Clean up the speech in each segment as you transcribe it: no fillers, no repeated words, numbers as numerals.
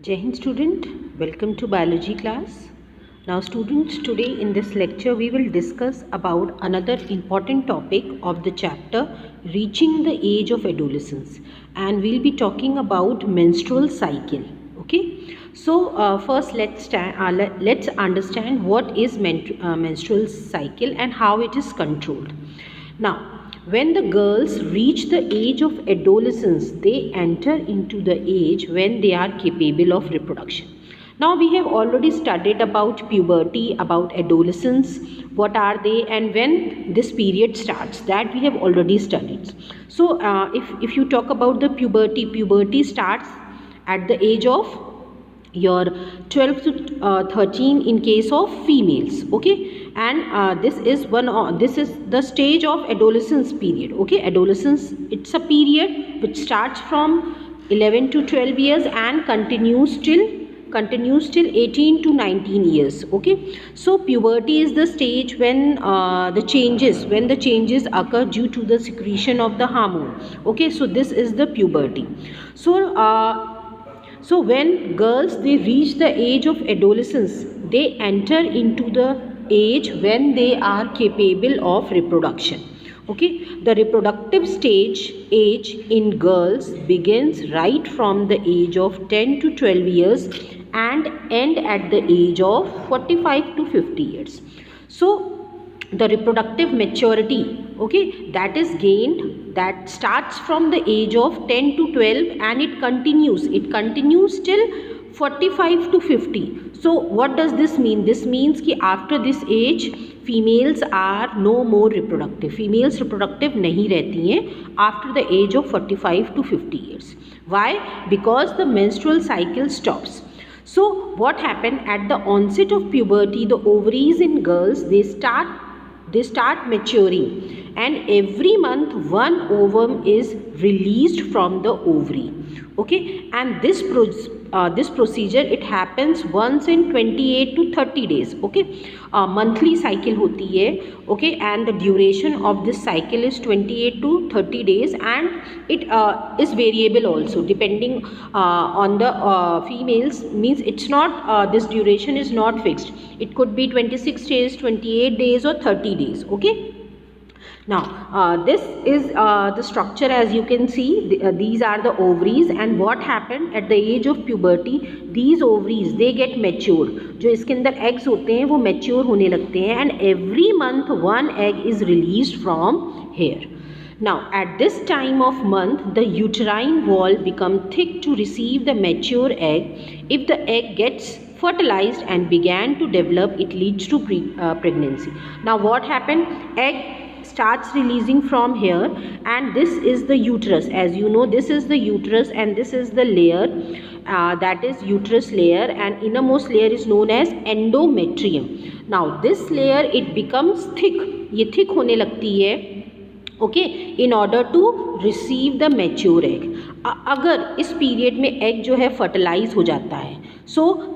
Jai Hind student, welcome to biology class. Now students, today in this lecture we will discuss about another important topic of the chapter reaching the age of adolescence, and we'll be talking about menstrual cycle. Okay, so first let's understand what is menstrual cycle and how it is controlled. Now, when the girls reach the age of adolescence, they enter into the age when they are capable of reproduction. Now, we have already studied about puberty, about adolescence, what are they, and when this period starts. That we have already studied. So, if you talk about the puberty starts at the age of your 12 to 13 in case of females. Okay, and this is the stage of adolescence period. Okay, adolescence, it's a period which starts from 11 to 12 years and continues till 18 to 19 years. Okay, so puberty is the stage when the changes occur due to the secretion of the hormone. Okay, so this is the puberty. So when girls they reach the age of adolescence, they enter into the age when they are capable of reproduction. Okay, the reproductive age in girls begins right from the age of 10 to 12 years and end at the age of 45 to 50 years. So the reproductive maturity, okay, that is gained, that starts from the age of 10 to 12 and it continues till 45 to 50. So what does this mean? This means कि after this age females are no more reproductive. Females reproductive नहीं रहती हैं after the age of 45 to 50 years. Why? Because the menstrual cycle stops. So what happened at the onset of puberty, the ovaries in girls they start maturing, and every month one ovum is released from the ovary. Okay, and this procedure it happens once in 28 to 30 days. Okay, monthly cycle hoti hai. Okay, and the duration of this cycle is 28 to 30 days, and it is variable also depending on the females. Means it's not this duration is not fixed. It could be 26 days, 28 days or 30 days. Okay, now this is the structure. As you can see, these are the ovaries, and what happened at the age of puberty, these ovaries they get matured. जो इसके अंदर eggs होते हैं वो mature होने लगते हैं, and every month one egg is released from here. Now at this time of month the uterine wall become thick to receive the mature egg. If the egg gets fertilized and began to develop, it leads to pregnancy. Now what happened? Egg starts releasing from here, and this is the uterus. As you know, this is the uterus and this is the layer, that is uterus layer, and innermost layer is known as endometrium. Now this layer it becomes thick, ये thick होने लगती है. Okay, in order to receive the mature egg. अगर इस period में egg जो है fertilise हो जाता है, सो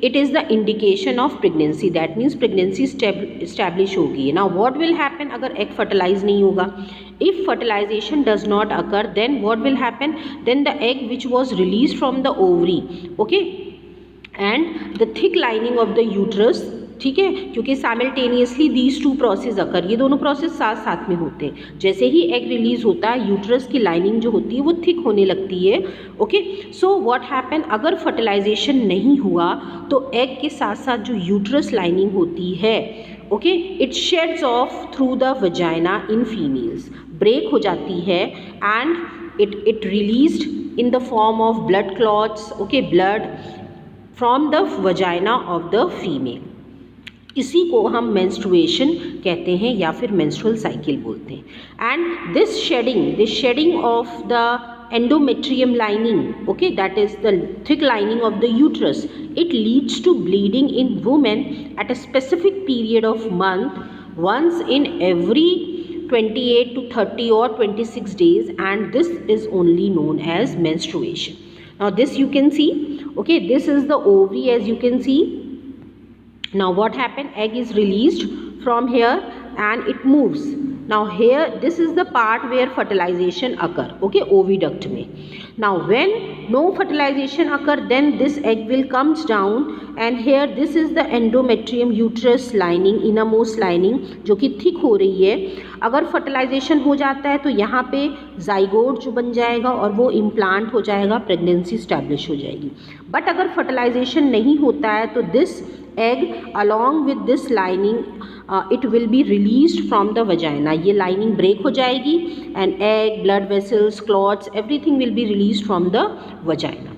it is the indication of pregnancy. That means pregnancy establish होगी. Now what will happen अगर egg fertilize नहीं होगा? If fertilization does not occur, then what will happen? Then the egg which was released from the ovary, okay, and the thick lining of the uterus, ठीक है, क्योंकि simultaneously these two process अकर, ये दोनों process साथ साथ में होते हैं. जैसे ही एग रिलीज होता है यूट्रस की लाइनिंग जो होती है वो थिक होने लगती है. ओके, सो व्हाट हैपन, अगर फर्टिलाइजेशन नहीं हुआ तो एग के साथ साथ जो यूट्रस लाइनिंग होती है, okay, it sheds off through the vagina in females, break हो जाती है, and it released in the form of blood clots, okay, blood from the vagina of the female. इसी को हम मेंस्ट्रुएशन कहते हैं या फिर मेंस्ट्रुअल साइकिल बोलते हैं. And this shedding of the endometrium lining, okay, that is the thick lining of the uterus, it leads to bleeding in women at a specific period of month, once in every 28 to 30 or 26 days, and this is only known as menstruation. Now this you can see, okay, this is the ovary as you can see. Now what happened, egg is released from here and it moves. Now here this is the part where fertilization occur, okay, oviduct में. Now when no fertilization occur, then this egg will comes down, and here this is the endometrium uterus lining, innermost lining जो कि thick हो रही है. अगर fertilisation हो जाता है तो यहाँ पे जाइगोट जो बन जाएगा और वो इम्प्लांट हो जाएगा, प्रेगनेंसी स्टैब्लिश हो जाएगी. बट अगर फर्टिलाइजेशन नहीं होता है तो this egg along with this lining it will be released from the vagina. ये lining break हो जाएगी and egg, blood vessels, clots, everything will be released from the vagina.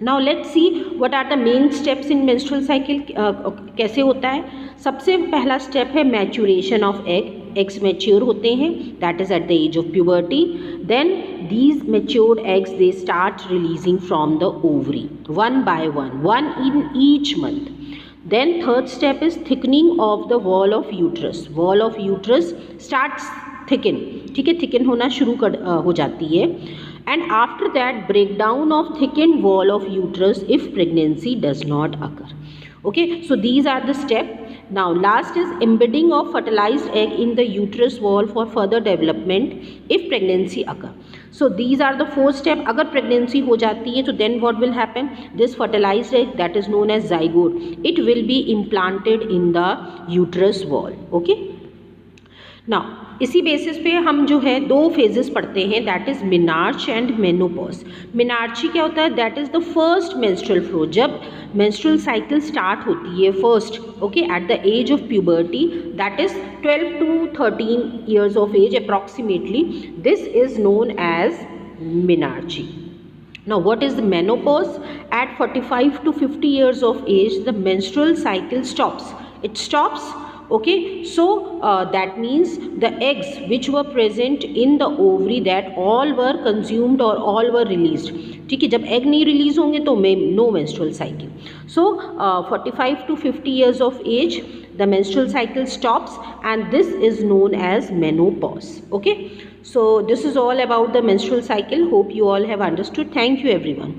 Now let's see what are the main steps in menstrual cycle. कैसे होता है. सबसे पहला step है maturation of egg. eggs mature होते हैं, that is at the age of puberty. Then these matured eggs they start releasing from the ovary one by one in each month. Then third step is thickening of the wall of uterus. Wall of uterus starts thicken, ठीक है, thicken होना शुरू हो जाती है. And after that breakdown of thickened wall of uterus if pregnancy does not occur. Okay, so these are the steps. Now last is embedding of fertilized egg in the uterus wall for further development if pregnancy occur. So these are the 4 steps. अगर pregnancy हो जाती है तो then what will happen? This fertilized egg that is known as zygote, it will be implanted in the uterus wall. Okay. Now इसी basis पे हम जो है 2 फेजेस पढ़ते हैं, that is menarche and menopause. Menarche क्या होता है? That is the first menstrual flow, जब मेंस्ट्रुअल साइकिल स्टार्ट होती है first, okay, at the age of puberty, that is 12 to 13 years of age approximately. This is known as menarche. Now what is the menopause? At 45 to 50 years of age the menstrual cycle stops. It stops. Okay, so that means the eggs which were present in the ovary that all were consumed or all were released. ठीक है, जब egg नहीं release होंगे तो no menstrual cycle. So 45 to 50 years of age the menstrual cycle stops and this is known as menopause. Okay, so this is all about the menstrual cycle. Hope you all have understood. Thank you everyone.